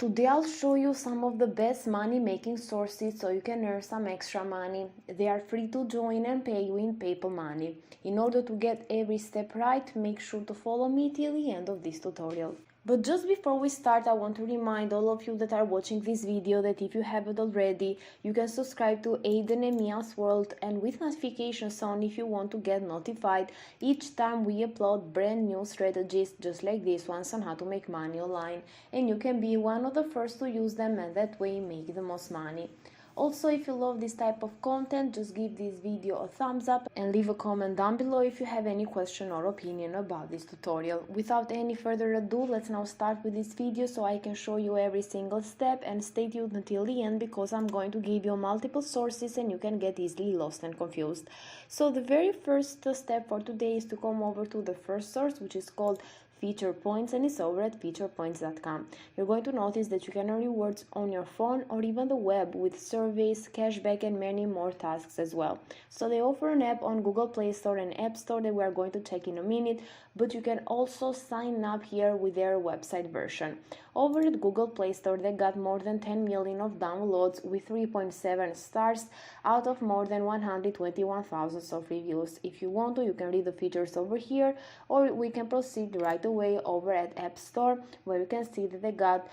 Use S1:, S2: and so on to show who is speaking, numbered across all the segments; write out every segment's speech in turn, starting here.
S1: Today I'll show you some of the best money making sources so you can earn some extra money. They are free to join and pay you in PayPal money. In order to get every step right, make sure to follow me till the end of this tutorial. But just before we start, I want to remind all of you that are watching this video that if you haven't already, you can subscribe to Aiden and Mia's World and with notifications on if you want to get notified each time we upload brand new strategies just like this ones on how to make money online, and you can be one of the first to use them and that way make the most money. Also, if you love this type of content, just give this video a thumbs up and leave a comment down below if you have any question or opinion about this tutorial. Without any further ado, let's now start with this video so I can show you every single step, and stay tuned until the end because I'm going to give you multiple sources and you can get easily lost and confused. So the very first step for today is to come over to the first source, which is called Feature Points, and it's over at featurepoints.com. You're going to notice that you can earn rewards on your phone or even the web with surveys, cashback, and many more tasks as well. So they offer an app on Google Play Store and App Store that we are going to check in a minute, but you can also sign up here with their website version. Over at Google Play Store, they got more than 10 million of downloads with 3.7 stars out of more than 121,000 of reviews. If you want to, you can read the features over here, or we can proceed right away over at App Store, where you can see that they got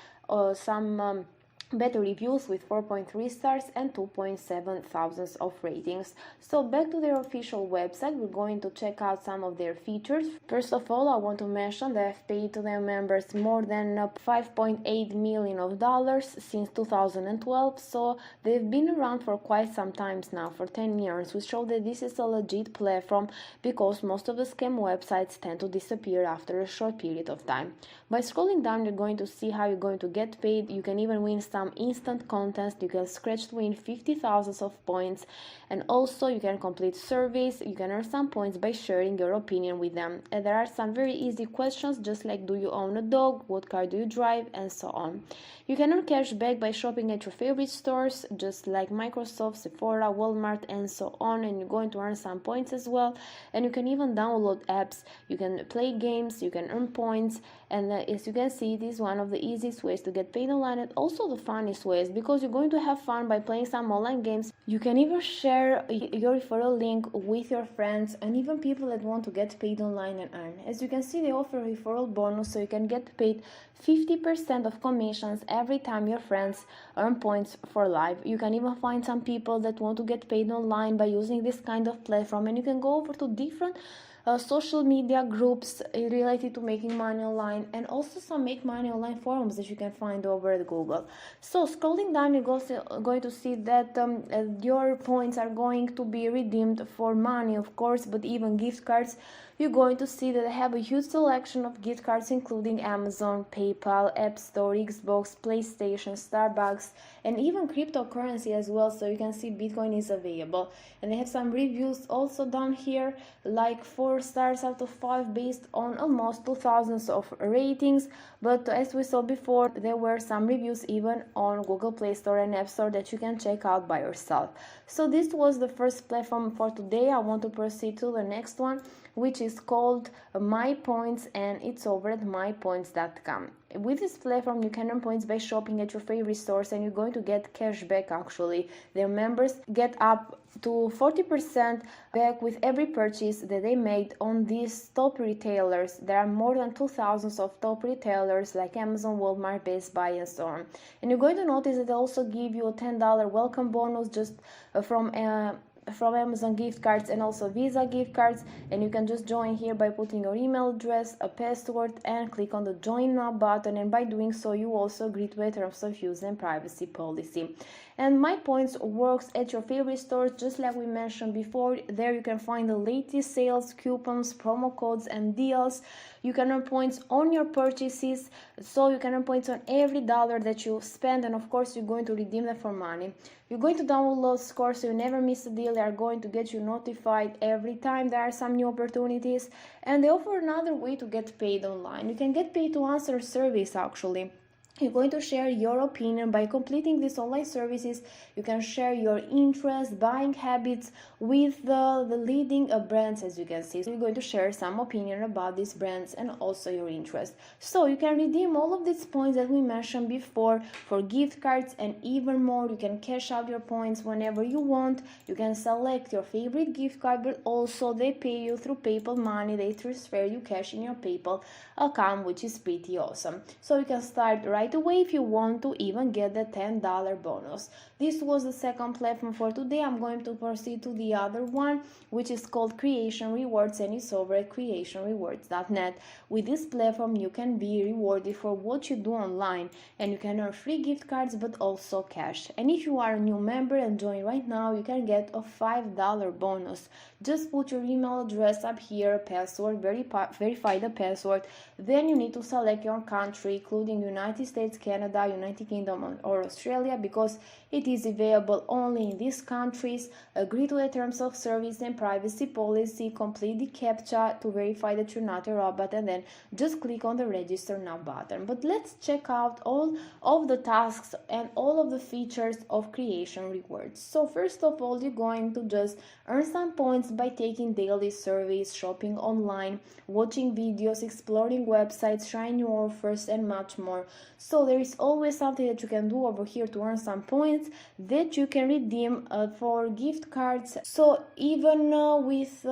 S1: some better reviews with 4.3 stars and 2.7 thousands of ratings. So back to their official website, we're going to check out some of their features. First of all, I want to mention they have paid to their members more than $5.8 million since 2012, so they've been around for quite some time now, for 10 years, which shows that this is a legit platform because most of the scam websites tend to disappear after a short period of time. By scrolling down, you're going to see how you're going to get paid. You can even win some instant contests. You can scratch to win 50,000 of points, and also you can complete surveys. You can earn some points by sharing your opinion with them, and there are some very easy questions just like do you own a dog, what car do you drive, and so on. You can earn cash back by shopping at your favorite stores just like Microsoft, Sephora, Walmart, and so on, and you're going to earn some points as well. And you can even download apps, you can play games, you can earn points, and as you can see, it is one of the easiest ways to get paid online and also the funniest ways because you're going to have fun by playing some online games. You can even share your referral link with your friends and even people that want to get paid online and earn. As you can see, they offer a referral bonus so you can get paid 50% of commissions every time your friends earn points for live. You can even find some people that want to get paid online by using this kind of platform, and you can go over to different social media groups related to making money online, and also some make money online forums that you can find over at Google. So scrolling down, you're going to see that your points are going to be redeemed for money, of course, but even gift cards. You're going to see that I have a huge selection of gift cards including Amazon, PayPal, App Store, Xbox, PlayStation, Starbucks, and even cryptocurrency as well. So you can see Bitcoin is available, and they have some reviews also down here, like 4 stars out of 5 based on almost 2,000 of ratings. But as we saw before, there were some reviews even on Google Play Store and App Store that you can check out by yourself. So this was the first platform for today. I want to proceed to the next one, which is called My Points, and it's over at mypoints.com. With this platform, you can earn points by shopping at your favorite stores, and you're going to get cash back. Actually, their members get up to 40% back with every purchase that they made on these top retailers. There are more than 2,000 of top retailers like Amazon, Walmart, Best Buy, and so on. And you're going to notice that they also give you a $10 welcome bonus just from Amazon gift cards and also Visa gift cards, and you can just join here by putting your email address, a password, and click on the join now button, and by doing so you also agree to a terms of use and privacy policy. And My Points works at your favorite stores just like we mentioned before. There you can find the latest sales, coupons, promo codes, and deals. You can earn points on your purchases, so you can earn points on every dollar that you spend, and of course you're going to redeem them for money. You're going to download those scores so you never miss a deal. They are going to get you notified every time there are some new opportunities, and they offer another way to get paid online. You can get paid to answer surveys actually. You're going to share your opinion. By completing these online services, you can share your interest, buying habits with the leading brands, as you can see. So you're going to share some opinion about these brands and also your interest. So you can redeem all of these points that we mentioned before for gift cards and even more. You can cash out your points whenever you want. You can select your favorite gift card, but also they pay you through PayPal money. They transfer you cash in your PayPal account, which is pretty awesome. So you can start right away if you want to even get the $10 bonus. This was the second platform for today. I'm going to proceed to the other one, which is called Creation Rewards, and it's over at creationrewards.net. With this platform, you can be rewarded for what you do online, and you can earn free gift cards but also cash. And if you are a new member and join right now, you can get a $5 bonus. Just put your email address up here, password, verify the password. Then you need to select your country, including United States, Canada, United Kingdom, or Australia, because it is available only in these countries. Agree to the terms of service and privacy policy. Complete the CAPTCHA to verify that you're not a robot, and then just click on the register now button. But let's check out all of the tasks and all of the features of Creation Rewards. So first of all, you're going to just earn some points by taking daily surveys, shopping online, watching videos, exploring websites, trying new offers, and much more. So there is always something that you can do over here to earn some points that you can redeem for gift cards. So even with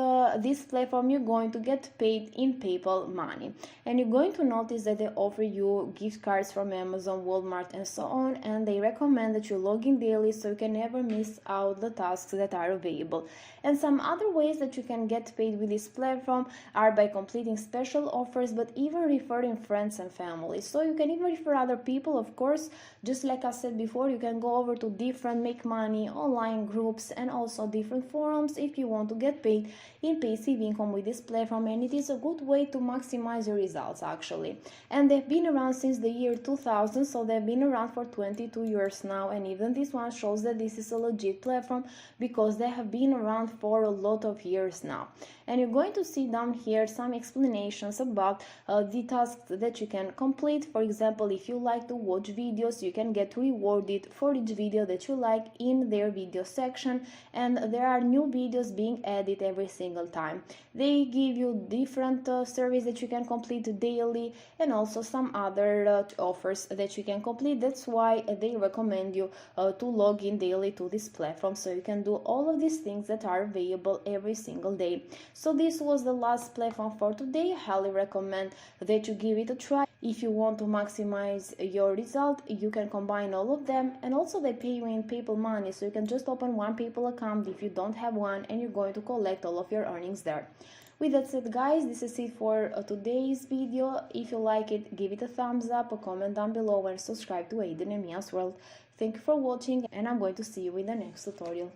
S1: this platform, you're going to get paid in PayPal money, and you're going to notice that they offer you gift cards from Amazon, Walmart, and so on, and they recommend that you log in daily so you can never miss out the tasks that are available. And some other ways that you can get paid with this platform are by completing special offers, but even referring friends and family. So you can even refer other people, of course. Just like I said before, you can go over to different make money online groups and also different forums if you want to get paid in passive income with this platform, and it is a good way to maximize your results actually. And they've been around since the year 2000, so they've been around for 22 years now, and even this one shows that this is a legit platform because they have been around for a lot of years now. And you're going to see down here some explanations about the tasks that you can complete. For example, if you like to watch videos, you can get rewarded for each video that you like in their video section, and there are new videos being added every single time. They give you different surveys that you can complete daily, and also some other offers that you can complete. That's why they recommend you to log in daily to this platform, so you can do all of these things that are available every single day. So this was the last platform for today. I highly recommend that you give it a try. If you want to maximize your result, you can combine all of them, and also they pay you in PayPal money, so you can just open one PayPal account if you don't have one, and you're going to collect all of your earnings there. With that said, guys, this is it for today's video. If you like it, give it a thumbs up, a comment down below, and subscribe to Aiden and Mia's World. Thank you for watching, and I'm going to see you in the next tutorial.